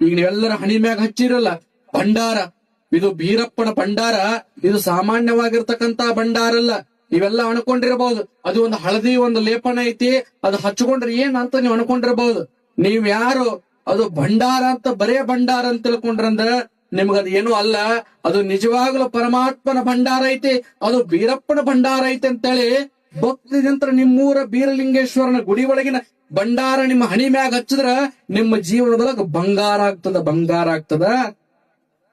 ಈಗ ನೀವೆಲ್ಲರ ಹಣಿ ಮ್ಯಾಗ ಹಚ್ಚಿರಲ್ಲ ಭಂಡಾರ, ಇದು ಬೀರಪ್ಪನ ಭಂಡಾರ. ಇದು ಸಾಮಾನ್ಯವಾಗಿರ್ತಕ್ಕಂತ ಭಂಡಾರ ಅಲ್ಲ. ನೀವೆಲ್ಲ ಅನ್ಕೊಂಡಿರಬಹುದು ಅದು ಒಂದು ಹಳದಿ ಒಂದು ಲೇಪನ ಐತಿ, ಅದು ಹಚ್ಕೊಂಡ್ರೆ ಏನ್ ಅಂತ ನೀವು ಅನ್ಕೊಂಡಿರಬಹುದು. ನೀವ್ ಯಾರು ಅದು ಭಂಡಾರ ಅಂತ ಬರೇ ಭಂಡಾರ ಅಂತ ತಿಳ್ಕೊಂಡ್ರಂದ್ರ ನಿಮ್ಗದ ಏನು ಅಲ್ಲ. ಅದು ನಿಜವಾಗ್ಲೂ ಪರಮಾತ್ಮನ ಭಂಡಾರ ಐತಿ, ಅದು ಬೀರಪ್ಪನ ಭಂಡಾರ ಐತಿ ಅಂತೇಳಿ ಭಕ್ತಿದಿಂತ್ರ ನಿಮ್ಮೂರ ಬೀರಲಿಂಗೇಶ್ವರನ ಗುಡಿ ಒಳಗಿನ ಭಂಡಾರ ನಿಮ್ಮ ಹಣಿ ಮ್ಯಾಗ ಹಚ್ಚಿದ್ರ ನಿಮ್ಮ ಜೀವನದೊಳಗ ಬಂಗಾರ ಆಗ್ತದ, ಬಂಗಾರ ಆಗ್ತದ.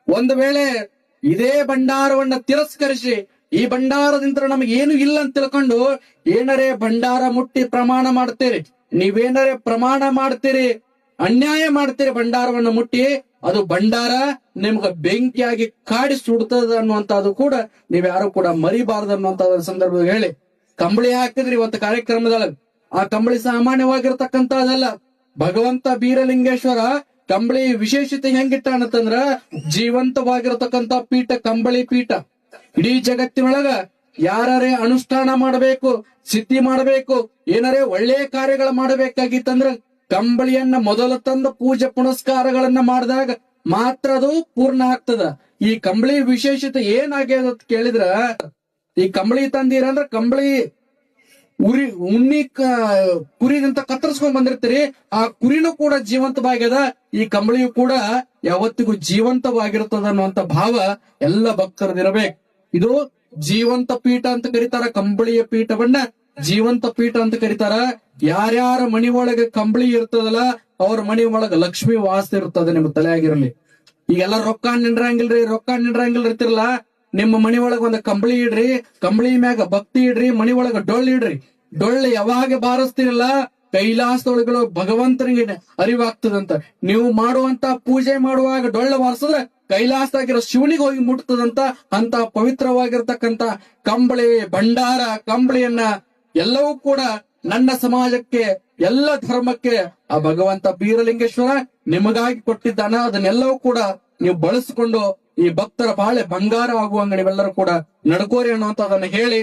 ಒಂದು ವೇಳೆ ಇದೇ ಭಂಡಾರವನ್ನ ತಿರಸ್ಕರಿಸಿ ಈ ಭಂಡಾರದಿಂದ ನಮಗೆ ಏನು ಇಲ್ಲ ಅಂತ ತಿಳ್ಕೊಂಡು ಏನರೇ ಭಂಡಾರ ಮುಟ್ಟಿ ಪ್ರಮಾಣ ಮಾಡ್ತೀರಿ, ನೀವೇನರೇ ಪ್ರಮಾಣ ಮಾಡ್ತೀರಿ, ಅನ್ಯಾಯ ಮಾಡ್ತೀರಿ ಭಂಡಾರವನ್ನ ಮುಟ್ಟಿ, ಅದು ಭಂಡಾರ ನಿಮ್ಗ ಬೆಂಕಿಯಾಗಿ ಕಾಡಿ ಸುಡ್ತದ ಅನ್ನುವಂಥದ್ದು ಕೂಡ ನೀವ್ಯಾರು ಕೂಡ ಮರಿಬಾರದು ಅನ್ನುವಂತ ಸಂದರ್ಭದಲ್ಲಿ ಹೇಳಿ ಕಂಬಳಿ ಹಾಕಿದ್ರಿ ಇವತ್ತು ಕಾರ್ಯಕ್ರಮದೊಳಗೆ. ಆ ಕಂಬಳಿ ಸಾಮಾನ್ಯವಾಗಿರ್ತಕ್ಕಂಥದ್ದಲ್ಲ. ಭಗವಂತ ಬೀರಲಿಂಗೇಶ್ವರ ಕಂಬಳಿ ವಿಶೇಷತೆ ಹೆಂಗಿಟ್ಟ ಅನ್ನತ್ತಂದ್ರ ಜೀವಂತವಾಗಿರತಕ್ಕಂತ ಪೀಠ ಕಂಬಳಿ ಪೀಠ. ಇಡೀ ಜಗತ್ತಿನೊಳಗ ಯಾರೇ ಅನುಷ್ಠಾನ ಮಾಡಬೇಕು, ಸಿದ್ಧಿ ಮಾಡಬೇಕು, ಏನಾರೇ ಒಳ್ಳೆಯ ಕಾರ್ಯಗಳ ಮಾಡಬೇಕಾಗಿತ್ತಂದ್ರ ಕಂಬಳಿಯನ್ನ ಮೊದಲು ತಂದು ಪೂಜೆ ಪುನಸ್ಕಾರಗಳನ್ನ ಮಾಡಿದಾಗ ಮಾತ್ರ ಅದು ಪೂರ್ಣ ಆಗ್ತದ. ಈ ಕಂಬಳಿ ವಿಶೇಷತೆ ಏನಾಗ್ಯದ ಅಂತ ಕೇಳಿದ್ರ, ಈ ಕಂಬಳಿ ತಂದಿರಂದ್ರ ಕಂಬಳಿ ಉಣ್ಣಿ ಕುರಿದಂತ ಕತ್ತರಿಸ್ಕೊಂಡ್ ಬಂದಿರ್ತೀರಿ, ಆ ಕುರಿನೂ ಕೂಡ ಜೀವಂತವಾಗ್ಯದ, ಈ ಕಂಬಳಿಯು ಕೂಡ ಯಾವತ್ತಿಗೂ ಜೀವಂತವಾಗಿರ್ತದ ಅನ್ನುವಂತ ಭಾವ ಎಲ್ಲ ಭಕ್ತರದಿರಬೇಕು. ಇದು ಜೀವಂತ ಪೀಠ ಅಂತ ಕರೀತಾರ. ಕಂಬಳಿಯ ಪೀಠವನ್ನ ಜೀವಂತ ಪೀಠ ಅಂತ ಕರೀತಾರ. ಯಾರ್ಯಾರ ಮನಿ ಒಳಗೆ ಕಂಬಳಿ ಇರ್ತದಲ್ಲ ಅವ್ರ ಮನಿ ಒಳಗ ಲಕ್ಷ್ಮಿ ವಾಸ ಇರ್ತದೆ. ನಿಮ್ ತಲೆಯಾಗಿರಲಿ. ಈಗೆಲ್ಲ ರೊಕ್ಕ ನಿಂಡ್ರಂಗಿಲ್ರಿ ಇರ್ತಿರಲ್ಲ, ನಿಮ್ಮ ಮನಿ ಒಳಗ ಒಂದ್ ಕಂಬಳಿ ಇಡ್ರಿ, ಕಂಬಳಿ ಮ್ಯಾಗ ಭಕ್ತಿ ಇಡ್ರಿ, ಮನಿ ಒಳಗ ಡೊಳ್ಳು ಇಡ್ರಿ. ಡೊಳ್ಳು ಯಾವಾಗ ಬಾರಿಸ್ತಿರಲ್ಲ ಕೈಲಾಸದೊಳಗಳು ಭಗವಂತನಿಗೆ ಅರಿವಾಗ್ತದಂತ. ನೀವು ಮಾಡುವಂತ ಪೂಜೆ ಮಾಡುವಾಗ ಡೊಳ್ಳು ಬಾರಿಸಿದ್ರೆ ಕೈಲಾಸದಾಗಿರೋ ಶಿವನಿಗೆ ಹೋಗಿ ಮುಟ್ತದಂತ. ಅಂತ ಪವಿತ್ರವಾಗಿರ್ತಕ್ಕಂತ ಕಂಬಳಿ ಭಂಡಾರ ಕಂಬಳಿಯನ್ನ ಎಲ್ಲವೂ ಕೂಡ ನನ್ನ ಸಮಾಜಕ್ಕೆ, ಎಲ್ಲ ಧರ್ಮಕ್ಕೆ ಆ ಭಗವಂತ ಬೀರಲಿಂಗೇಶ್ವರ ನಿಮಗಾಗಿ ಕೊಟ್ಟಿದ್ದಾನ. ಅದನ್ನೆಲ್ಲವೂ ಕೂಡ ನೀವು ಬಳಸಿಕೊಂಡು ಈ ಭಕ್ತರ ಬಾಳೆ ಬಂಗಾರ ಆಗುವಂಗ ನೀವೆಲ್ಲರೂ ಕೂಡ ನಡ್ಕೋರಿ ಅನ್ನುವಂಥದ್ದನ್ನ ಹೇಳಿ